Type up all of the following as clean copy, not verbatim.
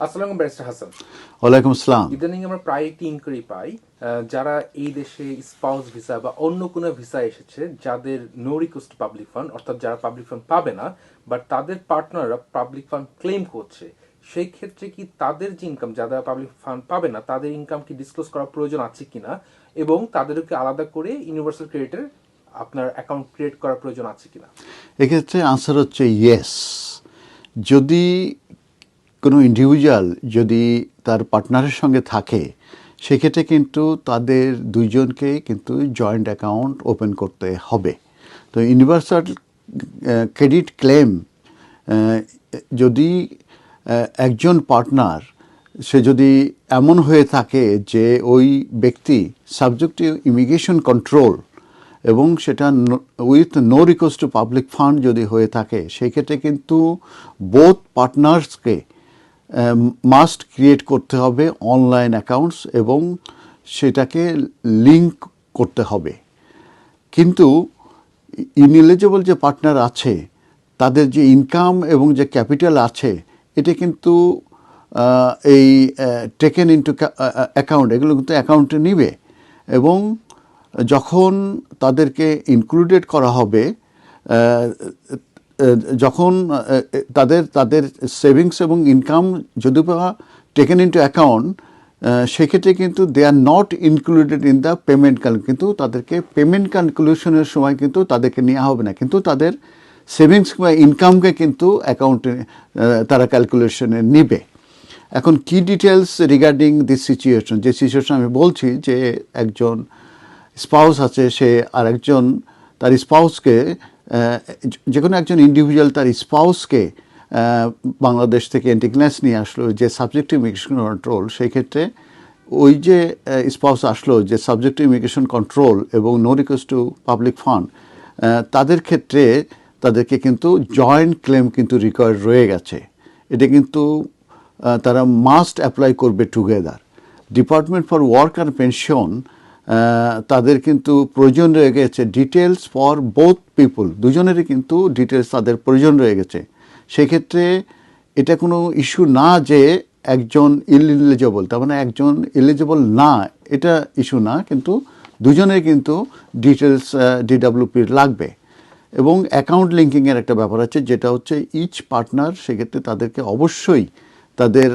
আসসালামু ব্যারিস্টার হাসান। ওয়ালাইকুম আসসালাম। ইদানিং আমরা প্রায় একটি ইনকোয়ারি পাই, যারা এই দেশে স্পাউস ভিসা বা অন্য কোনো ভিসা এসেছে, যাদের নো রিকোয়েস্ট পাবলিক ফান্ড, অর্থাৎ যারা পাবলিক ফান্ড পাবে না, বাট তাদের পার্টনাররা পাবলিক ফান্ড ক্লেম করছে। সেই ক্ষেত্রে কি তাদের যে ইনকাম, যারা পাবলিক ফান্ড পাবে না, তাদের ইনকাম কি ডিসক্লোজ করার প্রয়োজন আছে কিনা, এবং তাদেরকে আলাদা করে ইউনিভার্সাল ক্রেডিটের আপনার অ্যাকাউন্ট ক্রিয়েট করার প্রয়োজন আছে কিনা? এক্ষেত্রে আনসার হচ্ছে ইয়েস। যদি কোনো ইন্ডিভিজুয়াল যদি তার পার্টনারের সঙ্গে থাকে, সেক্ষেত্রে কিন্তু তাদের দুইজনকেই কিন্তু জয়েন্ট অ্যাকাউন্ট ওপেন করতে হবে। তো ইউনিভার্সাল ক্রেডিট ক্লেম যদি একজন পার্টনার সে যদি এমন হয়ে থাকে যে ওই ব্যক্তি সাবজেক্ট টু ইমিগ্রেশন কন্ট্রোল এবং সেটা with no request to public fund যদি হয়ে থাকে, সেই ক্ষেত্রে কিন্তু বোথ পার্টনার্সকে মাস্ট ক্রিয়েট করতে হবে অনলাইন অ্যাকাউন্টস এবং সেটাকে লিঙ্ক করতে হবে। কিন্তু ইনএলিজিবল যে পার্টনার আছে, তাদের যে ইনকাম এবং যে ক্যাপিটাল আছে, এটা কিন্তু এই টেকেন ইনটু অ্যাকাউন্ট, এগুলো কিন্তু অ্যাকাউন্টে নিবে এবং যখন তাদেরকে ইনক্লুডেড করা হবে, যখন তাদের সেভিংস এবং ইনকাম যদি বা টেকেন ইনটু অ্যাকাউন্ট, সেক্ষেত্রে কিন্তু they are not included in the payment কিন্তু তাদেরকে পেমেন্ট ক্যালকুলেশনের সময় কিন্তু তাদেরকে নেওয়া হবে না, কিন্তু তাদের সেভিংস বা ইনকামকে কিন্তু অ্যাকাউন্টে তারা ক্যালকুলেশনে নিবে। এখন কি ডিটেলস রিগার্ডিং দিস সিচুয়েশন, যে সিচুয়েশন আমি বলছি যে একজন স্পাউস আছে, সে আর একজন তার স্পাউসকে, যে কোনো একজন ইন্ডিভিজুয়াল তার স্পাউসকে বাংলাদেশ থেকে এন্টিক্লেন্স নিয়ে আসলো যে সাবজেক্ট টু ইমিগ্রেশন কন্ট্রোল, সেই ক্ষেত্রে ওই যে স্পাউস আসলো যে সাবজেক্ট টু ইমিগ্রেশন কন্ট্রোল এবং no request to public fund, তাদের ক্ষেত্রে তাদেরকে কিন্তু জয়েন্ট ক্লেম কিন্তু রিকোয়ার্ড রয়ে গেছে। এটা কিন্তু তারা মাস্ট অ্যাপ্লাই করবে together. Department for work and pension তাদের কিন্তু প্রয়োজন রয়ে গেছে ডিটেলস ফর বোথ পিপল, দুজনেরই কিন্তু ডিটেলস তাদের প্রয়োজন রয়ে গেছে। সেক্ষেত্রে এটা কোনো ইস্যু না যে একজন ইনএলিজিবল, তার মানে একজন এলিজিবল না, এটা ইস্যু না, কিন্তু দুজনের কিন্তু ডিটেলস ডিডাব্লিউপির লাগবে। এবং অ্যাকাউন্ট লিঙ্কিংয়ের একটা ব্যাপার আছে, যেটা হচ্ছে ইচ পার্টনার সেক্ষেত্রে তাদেরকে অবশ্যই তাদের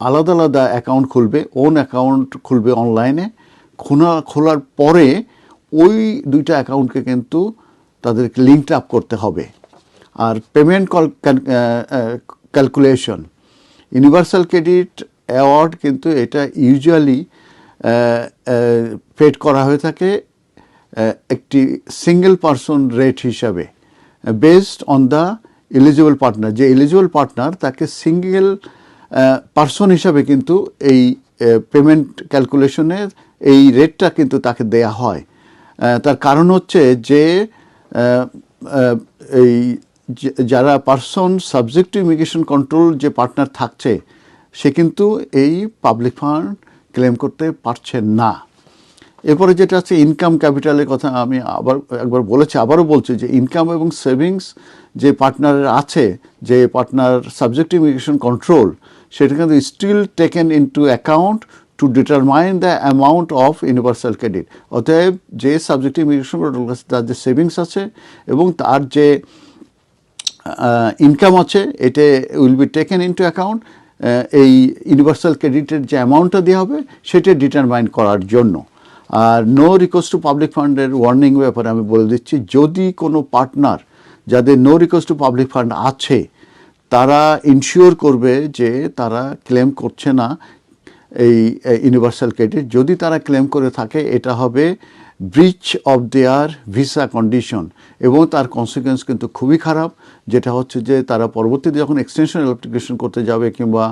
আলাদা আলাদা অ্যাকাউন্ট খুলবে, ওন অ্যাকাউন্ট খুলবে অনলাইনে। খোলার পরে ওই দুইটা অ্যাকাউন্টকে কিন্তু তাদেরকে লিঙ্কড আপ করতে হবে। আর payment calculation, universal credit award কিন্তু এটা ইউজুয়ালি পেড করা হয়ে থাকে একটি সিঙ্গেল পারসন রেট হিসাবে, based on the eligible partner. যে এলিজিবল পার্টনার তাকে সিঙ্গেল পারসন হিসাবে কিন্তু এই পেমেন্ট ক্যালকুলেশনের এই রেটটা কিন্তু তাকে দেয়া হয়। তার কারণ হচ্ছে যে এই যারা person subject to immigration control যে পার্টনার থাকছে, সে কিন্তু এই পাবলিক ফান্ড ক্লেম করতে পারছে না। এরপরে যেটা আছে ইনকাম ক্যাপিটালের কথা, আমি একবার বলেছি, আবারও বলছি যে ইনকাম এবং সেভিংস যে পার্টনারের আছে, যে partner subject to immigration control, সেটা কিন্তু still taken into account to determine the amount of universal credit. অতএব যে সাবজেক্ট টু ইমিগ্রেশন কন্ট্রোল আছে, তার যে সেভিংস আছে এবং তার যে ইনকাম আছে, এটা will be taken into account এই ইউনিভার্সাল ক্রেডিটের যে অ্যামাউন্টটা দেওয়া হবে সেটা ডিটারমাইন করার জন্য। আর নো রিকোয়েস্ট টু পাবলিক ফান্ডের ওয়ার্নিং ব্যাপারে আমি বলে দিচ্ছি, যদি কোনো পার্টনার যাদের no request to public fund আছে, তারা ইনশিওর করবে যে তারা ক্লেম করছে না এই ইউনিভার্সাল ক্রেডিট। যদি তারা ক্লেম করে থাকে, এটা হবে breach of their visa condition এবং তার কনসিকুয়েন্স কিন্তু খুবই খারাপ, যেটা হচ্ছে যে তারা পরবর্তীতে যখন এক্সটেনশন অ্যাপ্লিকেশন করতে যাবে কিংবা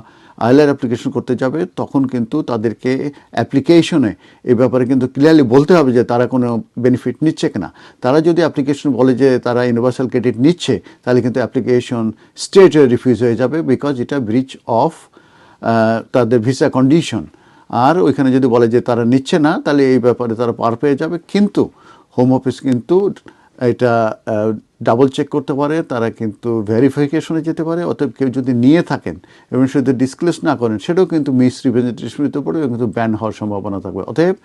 আইএলআর অ্যাপ্লিকেশন করতে যাবে, তখন কিন্তু তাদেরকে অ্যাপ্লিকেশনে এই ব্যাপারে কিন্তু ক্লিয়ারলি বলতে হবে যে তারা কোনো বেনিফিট নিচ্ছে কিনা। তারা যদি অ্যাপ্লিকেশন বলে যে তারা ইউনিভার্সাল ক্রেডিট নিচ্ছে, তাহলে কিন্তু অ্যাপ্লিকেশন স্ট্রেট রিফিউজ হয়ে যাবে, বিকজ এটা ব্রিচ অফ তাদের ভিসা কন্ডিশন। আর ওইখানে যদি বলে যে তারা নিচ্ছে না, তাহলে এই ব্যাপারে তারা পার পেয়ে যাবে। কিন্তু হোম অফিস কিন্তু এটা ডাবল চেক করতে পারে, তারা কিন্তু ভেরিফিকেশনে যেতে পারে। অতএব কেউ যদি নিয়ে থাকেন এবং সেটা ডিসক্লোজ না করেন, সেটাও কিন্তু মিস রিপ্রেজেন্টেশন হতে পারে এবং কিন্তু ব্যান হওয়ার সম্ভাবনা থাকবে। অতএব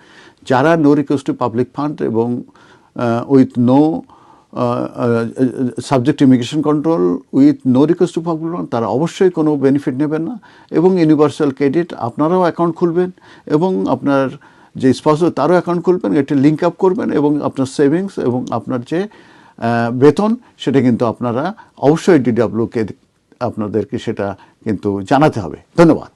যারা no request to public fund এবং with no subject immigration control with no request to public fund, তারা অবশ্যই কোনো বেনিফিট নেবেন না। এবং ইউনিভার্সাল ক্রেডিট আপনারাও অ্যাকাউন্ট খুলবেন এবং আপনার যে স্পাউস তারও অ্যাকাউন্ট খুলবেন, এটা লিঙ্ক আপ করবেন এবং আপনার সেভিংস এবং আপনার যে বেতন সেটা কিন্তু আপনারা অবশ্যই ডিডব্লিউকে আপনাদেরকে সেটা কিন্তু জানাতে হবে। ধন্যবাদ।